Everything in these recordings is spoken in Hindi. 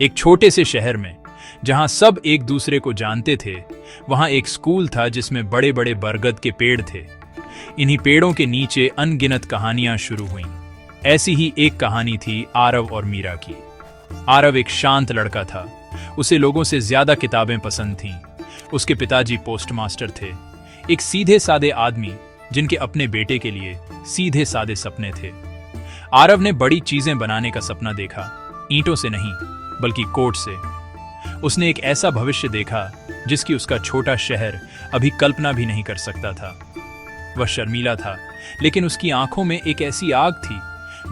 एक छोटे से शहर में जहां सब एक दूसरे को जानते थे, वहां एक स्कूल था जिसमें बड़े बड़े बरगद के पेड़ थे। इन्हीं पेड़ों के नीचे अनगिनत कहानियां शुरू हुईं। ऐसी ही एक कहानी थी आरव और मीरा की। आरव एक शांत लड़का था। उसे लोगों से ज्यादा किताबें पसंद थीं। उसके पिताजी पोस्टमास्टर थे, एक सीधे सादे आदमी जिनके अपने बेटे के लिए सीधे सादे सपने थे। आरव ने बड़ी चीजें बनाने का सपना देखा, ईंटों से नहीं बल्कि कोट से। उसने एक ऐसा भविष्य देखा जिसकी उसका छोटा शहर अभी कल्पना भी नहीं कर सकता था। वह शर्मीला था, लेकिन उसकी आंखों में एक ऐसी आग थी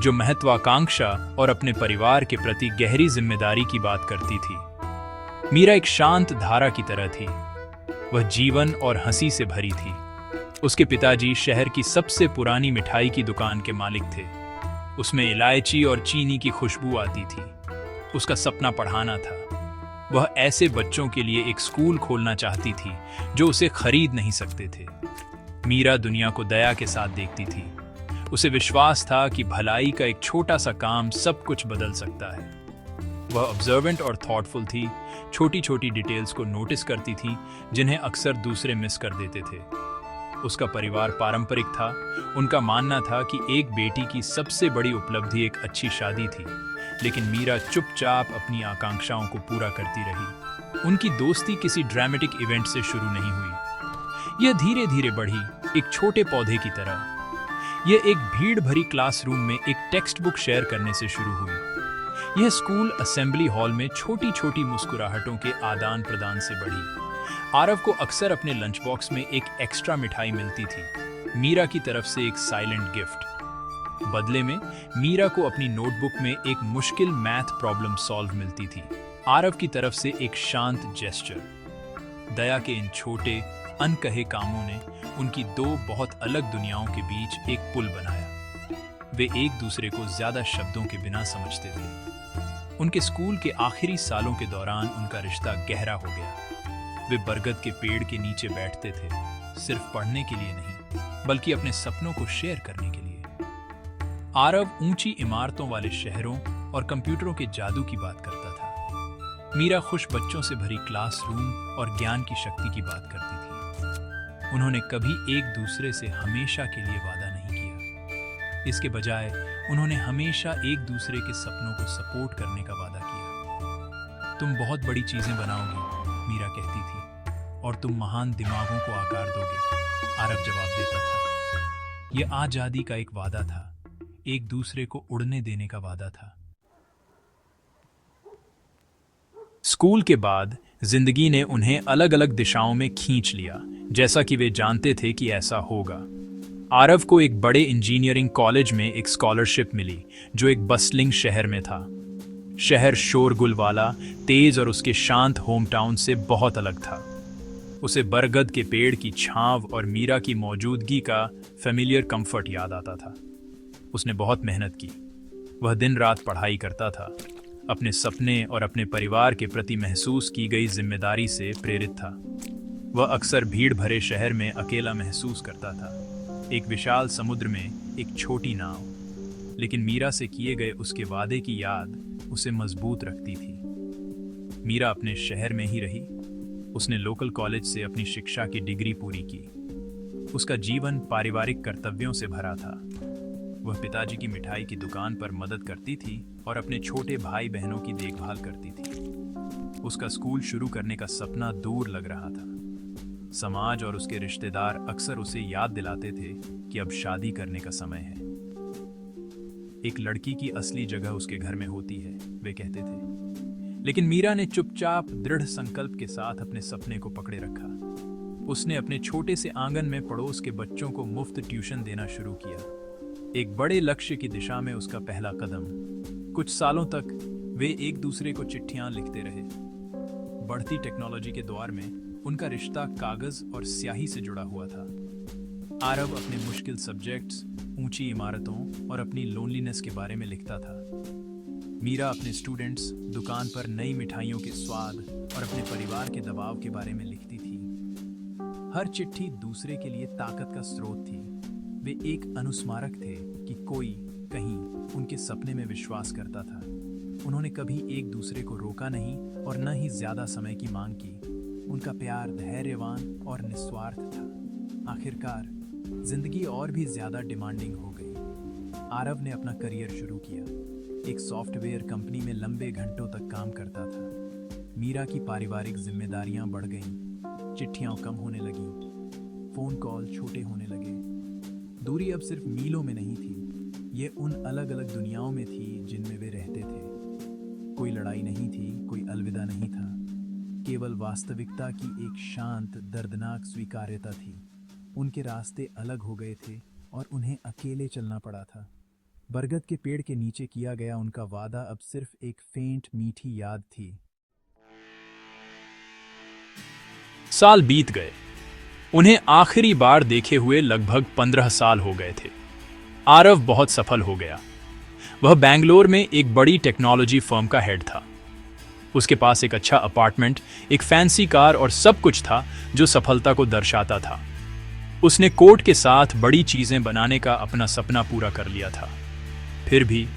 जो महत्वाकांक्षा और अपने परिवार के प्रति गहरी जिम्मेदारी की बात करती थी। मीरा एक शांत धारा की तरह थी। वह जीवन और हंसी से भरी थी। उसके पिताजी शहर की सबसे पुरानी मिठाई की दुकान के मालिक थे। उसमें इलायची और चीनी की खुशबू आती थी। उसका सपना पढ़ाना था। वह ऐसे बच्चों के लिए एक स्कूल खोलना चाहती थी जो उसे खरीद नहीं सकते थे। मीरा दुनिया को दया के साथ देखती थी। उसे विश्वास था कि भलाई का एक छोटा सा काम सब कुछ बदल सकता है। वह ऑब्जर्वेंट और थॉटफुल थी, छोटी छोटी डिटेल्स को नोटिस करती थी जिन्हें अक्सर दूसरे मिस कर देते थे। उसका परिवार पारंपरिक था। उनका मानना था कि एक बेटी की सबसे बड़ी उपलब्धि एक अच्छी शादी थी, लेकिन मीरा चुपचाप अपनी आकांक्षाओं को पूरा करती रही। उनकी दोस्ती किसी ड्रामेटिक इवेंट से शुरू नहीं हुई। यह धीरे धीरे बढ़ी, एक छोटे पौधे की तरह। यह एक भीड़ भरी क्लासरूम में एक टेक्स्ट बुक शेयर करने से शुरू हुई। यह स्कूल असेंबली हॉल में छोटी छोटी मुस्कुराहटों के आदान प्रदान से बढ़ी। आरव को अक्सर अपने लंच बॉक्स में एक एक्स्ट्रा मिठाई मिलती थी, मीरा की तरफ से एक साइलेंट गिफ्ट। बदले में मीरा को अपनी नोटबुक में एक मुश्किल मैथ प्रॉब्लम सॉल्व मिलती थी, आरव की तरफ से एक शांत जेस्चर। दया के इन छोटे अनकहे कामों ने उनकी दो बहुत अलग दुनियाओं के बीच एक पुल बनाया। वे एक दूसरे को ज्यादा शब्दों के बिना समझते थे। उनके स्कूल के आखिरी सालों के दौरान उनका रिश्ता गहरा हो गया। वे बरगद के पेड़ के नीचे बैठते थे, सिर्फ पढ़ने के लिए नहीं बल्कि अपने सपनों को शेयर करने के लिए। आरव ऊंची इमारतों वाले शहरों और कंप्यूटरों के जादू की बात करता था। मीरा खुश बच्चों से भरी क्लासरूम और ज्ञान की शक्ति की बात करती थी। उन्होंने कभी एक दूसरे से हमेशा के लिए वादा नहीं किया। इसके बजाय उन्होंने हमेशा एक दूसरे के सपनों को सपोर्ट करने का वादा किया। तुम बहुत बड़ी चीजें बनाओगे, मीरा कहती थी, और तुम महान दिमागों को आकार दोगे, आरव जवाब देता था। यह आजादी का एक वादा था, एक दूसरे को उड़ने देने का वादा था। स्कूल के बाद जिंदगी ने उन्हें अलग अलग दिशाओं में खींच लिया, जैसा कि वे जानते थे कि ऐसा होगा। आरव को एक बड़े इंजीनियरिंग कॉलेज में एक स्कॉलरशिप मिली जो एक बस्टलिंग शहर में था। शहर शोरगुल वाला, तेज और उसके शांत होम टाउन से बहुत अलग था। उसे बरगद के पेड़ की छांव और मीरा की मौजूदगी का फेमिलियर कंफर्ट याद आता था। उसने बहुत मेहनत की। वह दिन रात पढ़ाई करता था, अपने सपने और अपने परिवार के प्रति महसूस की गई जिम्मेदारी से प्रेरित था। वह अक्सर भीड़ भरे शहर में अकेला महसूस करता था, एक विशाल समुद्र में एक छोटी नाव। लेकिन मीरा से किए गए उसके वादे की याद उसे मजबूत रखती थी। मीरा अपने शहर में ही रही। उसने लोकल कॉलेज से अपनी शिक्षा की डिग्री पूरी की। उसका जीवन पारिवारिक कर्तव्यों से भरा था। वह पिताजी की मिठाई की दुकान पर मदद करती थी और अपने छोटे भाई बहनों की देखभाल करती थी। उसका स्कूल शुरू करने का सपना दूर लग रहा था। समाज और उसके रिश्तेदार अक्सर उसे याद दिलाते थे कि अब शादी करने का समय है। एक लड़की की असली जगह उसके घर में होती है, वे कहते थे। लेकिन मीरा ने चुपचाप दृढ़ संकल्प के साथ अपने सपने को पकड़े रखा। उसने अपने छोटे से आंगन में पड़ोस के बच्चों को मुफ्त ट्यूशन देना शुरू किया, एक बड़े लक्ष्य की दिशा में उसका पहला कदम। कुछ सालों तक वे एक दूसरे को चिट्ठियां लिखते रहे। बढ़ती टेक्नोलॉजी के दौर में उनका रिश्ता कागज और स्याही से जुड़ा हुआ था। आरव अपने मुश्किल सब्जेक्ट्स, ऊंची इमारतों और अपनी लोनलीनेस के बारे में लिखता था। मीरा अपने स्टूडेंट्स, दुकान पर नई मिठाइयों के स्वाद और अपने परिवार के दबाव के बारे में लिखती थी। हर चिट्ठी दूसरे के लिए ताकत का स्रोत थी। वे एक अनुस्मारक थे कि कोई कहीं उनके सपने में विश्वास करता था। उन्होंने कभी एक दूसरे को रोका नहीं और न ही ज्यादा समय की मांग की। उनका प्यार धैर्यवान और निस्वार्थ था। आखिरकार जिंदगी और भी ज्यादा डिमांडिंग हो गई। आरव ने अपना करियर शुरू किया। एक सॉफ्टवेयर कंपनी में लंबे घंटों तक काम करता था। मीरा की पारिवारिक जिम्मेदारियां बढ़ गईं। चिट्ठियां कम होने लगीं। फोन कॉल छोटे होने लगे। दूरी अब सिर्फ मीलों में नहीं थी, ये उन अलग अलग दुनियाओं में थी जिनमें वे रहते थे। कोई लड़ाई नहीं थी, कोई अलविदा नहीं था, केवल वास्तविकता की एक शांत दर्दनाक स्वीकार्यता थी। उनके रास्ते अलग हो गए थे और उन्हें अकेले चलना पड़ा था। बरगद के पेड़ के नीचे किया गया उनका वादा अब सिर्फ एक फेंट मीठी याद थी। साल बीत गए। उन्हें आखिरी बार देखे हुए लगभग 15 साल हो गए थे। आरव बहुत सफल हो गया। वह बेंगलोर में एक बड़ी टेक्नोलॉजी फर्म का हेड था। उसके पास एक अच्छा अपार्टमेंट, एक फैंसी कार और सब कुछ था जो सफलता को दर्शाता था। उसने कोट के साथ बड़ी चीजें बनाने का अपना सपना पूरा कर लिया था। फिर भी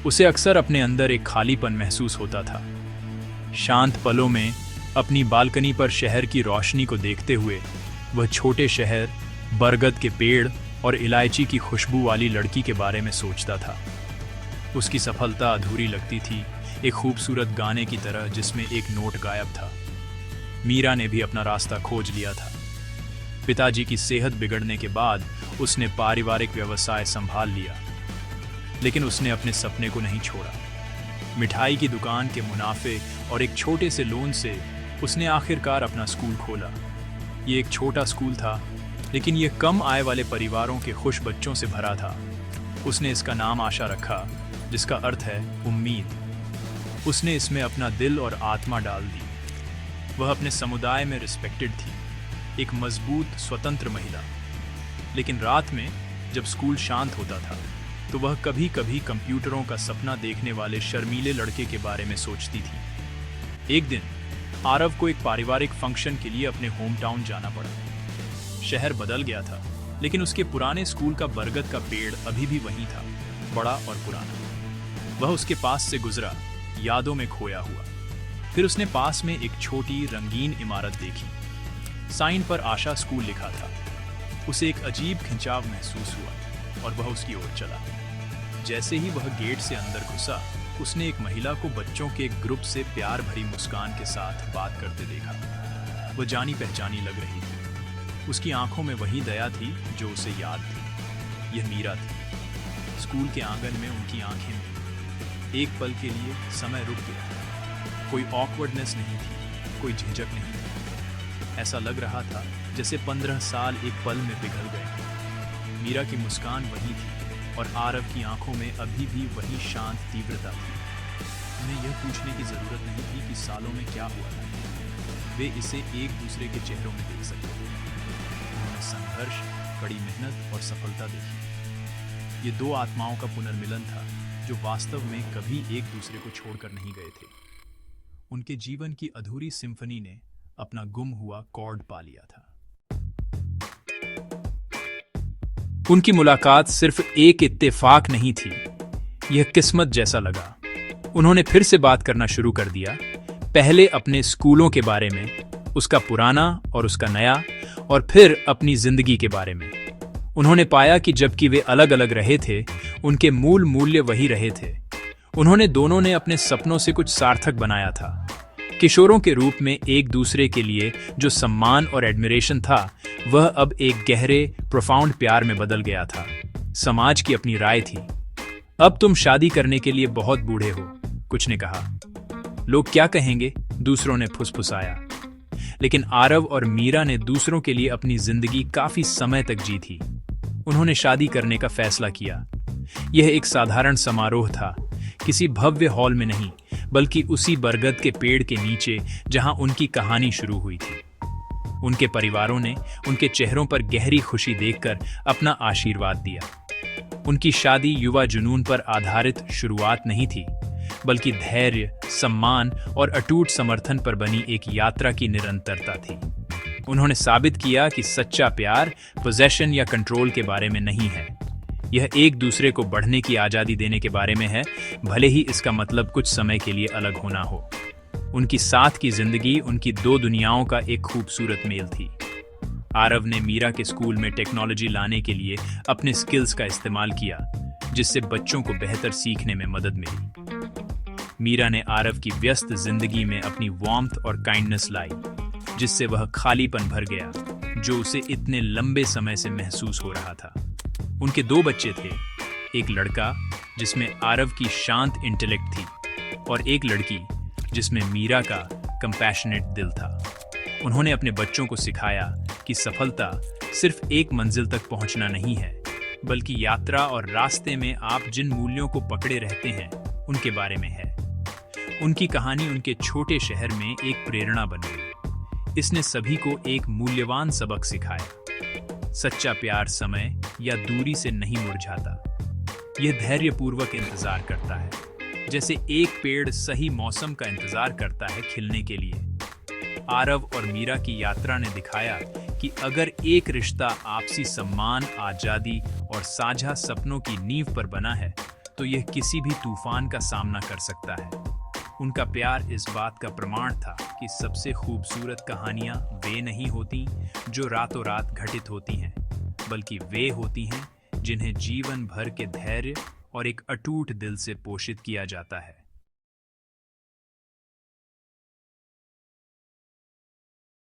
उसे अक्सर अपने अंदर एक खालीपन महसूस होता था। शांत पलों में अपनी बालकनी पर शहर की रोशनी को देखते हुए वह छोटे शहर, बरगद के पेड़ और इलायची की खुशबू वाली लड़की के बारे में सोचता था। उसकी सफलता अधूरी लगती थी, एक खूबसूरत गाने की तरह जिसमें एक नोट गायब था। मीरा ने भी अपना रास्ता खोज लिया था। पिताजी की सेहत बिगड़ने के बाद उसने पारिवारिक व्यवसाय संभाल लिया, लेकिन उसने अपने सपने को नहीं छोड़ा। मिठाई की दुकान के मुनाफे और एक छोटे से लोन से उसने आखिरकार अपना स्कूल खोला। ये एक छोटा स्कूल था, लेकिन ये कम आय वाले परिवारों के खुश बच्चों से भरा था। उसने इसका नाम आशा रखा, जिसका अर्थ है उम्मीद। उसने इसमें अपना दिल और आत्मा डाल दी। वह अपने समुदाय में रिस्पेक्टेड थी, एक मजबूत स्वतंत्र महिला। लेकिन रात में जब स्कूल शांत होता था तो वह कभी कभी कंप्यूटरों का सपना देखने वाले शर्मीले लड़के के बारे में सोचती थी। एक दिन आरव को एक पारिवारिक फंक्शन के लिए अपने होम टाउन जाना पड़ा। शहर बदल गया था, लेकिन उसके पुराने स्कूल का बरगद का पेड़ अभी भी वहीं था, बड़ा और पुराना। वह उसके पास से गुजरा, यादों में खोया हुआ। फिर उसने पास में एक छोटी रंगीन इमारत देखी। साइन पर आशा स्कूल लिखा था। उसे एक अजीब खिंचाव महसूस हुआ और वह उसकी ओर चला। जैसे ही वह गेट से अंदर घुसा, उसने एक महिला को बच्चों के एक ग्रुप से प्यार भरी मुस्कान के साथ बात करते देखा। वह जानी पहचानी लग रही थी। उसकी आंखों में वही दया थी जो उसे याद थी। यह मीरा थी। स्कूल के आंगन में उनकी आंखें मिली। एक पल के लिए समय रुक गया। कोई ऑकवर्डनेस नहीं थी, कोई झिझक नहीं थी। ऐसा लग रहा था जैसे 15 साल एक पल में पिघल गए। मीरा की मुस्कान वही थी और आरव की आंखों में अभी भी वही शांत तीव्रता थी। उन्हें यह पूछने की जरूरत नहीं थी कि सालों में क्या हुआ था। वे इसे एक दूसरे के चेहरों में देख सकते थे। उन्होंने संघर्ष, कड़ी मेहनत और सफलता देखी। ये दो आत्माओं का पुनर्मिलन था जो वास्तव में कभी एक दूसरे को छोड़कर नहीं गए थे। उनके जीवन की अधूरी सिम्फनी ने अपना गुम हुआ कॉर्ड पा लिया था। उनकी मुलाकात सिर्फ एक इत्तेफाक नहीं थी, यह किस्मत जैसा लगा। उन्होंने फिर से बात करना शुरू कर दिया, पहले अपने स्कूलों के बारे में, उसका पुराना और उसका नया, और फिर अपनी जिंदगी के बारे में। उन्होंने पाया कि जबकि वे अलग अलग रहे थे, उनके मूल मूल्य वही रहे थे। उन्होंने दोनों ने अपने सपनों से कुछ सार्थक बनाया था। किशोरों के रूप में एक दूसरे के लिए जो सम्मान और एडमिरेशन था, वह अब एक गहरे प्रोफाउंड प्यार में बदल गया था। समाज की अपनी राय थी, अब तुम शादी करने के लिए बहुत बूढ़े हो, कुछ ने कहा। लोग क्या कहेंगे, दूसरों ने फुसफुसाया। लेकिन आरव और मीरा ने दूसरों के लिए अपनी जिंदगी काफी समय तक जी थी। उन्होंने शादी करने का फैसला किया। यह एक साधारण समारोह था, किसी भव्य हॉल में नहीं, बल्कि उसी बरगद के पेड़ के नीचे जहां उनकी कहानी शुरू हुई थी। उनके परिवारों ने उनके चेहरों पर गहरी खुशी देखकर अपना आशीर्वाद दिया। उनकी शादी युवा जुनून पर आधारित शुरुआत नहीं थी, बल्कि धैर्य, सम्मान और अटूट समर्थन पर बनी एक यात्रा की निरंतरता थी। उन्होंने साबित किया कि सच्चा प्यार पोजेशन या कंट्रोल के बारे में नहीं है, यह एक दूसरे को बढ़ने की आजादी देने के बारे में है, भले ही इसका मतलब कुछ समय के लिए अलग होना हो। उनकी साथ की जिंदगी उनकी दो दुनियाओं का एक खूबसूरत मेल थी। आरव ने मीरा के स्कूल में टेक्नोलॉजी लाने के लिए अपने स्किल्स का इस्तेमाल किया, जिससे बच्चों को बेहतर सीखने में मदद मिली। मीरा ने आरव की व्यस्त जिंदगी में अपनी वार्मथ और काइंडनेस लाई, जिससे वह खालीपन भर गया जो उसे इतने लंबे समय से महसूस हो रहा था। उनके दो बच्चे थे, एक लड़का जिसमें आरव की शांत इंटेलेक्ट थी और एक लड़की जिसमें मीरा का कंपैशनेट दिल था। उन्होंने अपने बच्चों को सिखाया कि सफलता सिर्फ एक मंजिल तक पहुंचना नहीं है, बल्कि यात्रा और रास्ते में आप जिन मूल्यों को पकड़े रहते हैं उनके बारे में है। उनकी कहानी उनके छोटे शहर में एक प्रेरणा बन गई। इसने सभी को एक मूल्यवान सबक सिखाया। सच्चा प्यार समय या दूरी से नहीं मुरझाता, यह धैर्यपूर्वक इंतजार करता है, जैसे एक पेड़ सही मौसम का इंतजार करता है खिलने के लिए। आरव और मीरा की यात्रा ने दिखाया कि अगर एक रिश्ता आपसी सम्मान, आजादी और साझा सपनों की नींव पर बना है, तो यह किसी भी तूफान का सामना कर सकता है। उनका प्यार इस बात का प्रमाण था कि सबसे खूबसूरत कहानियां वे नहीं होती जो रातों रात घटित होती हैं, बल्कि वे होती हैं जिन्हें जीवन भर के धैर्य और एक अटूट दिल से पोषित किया जाता है।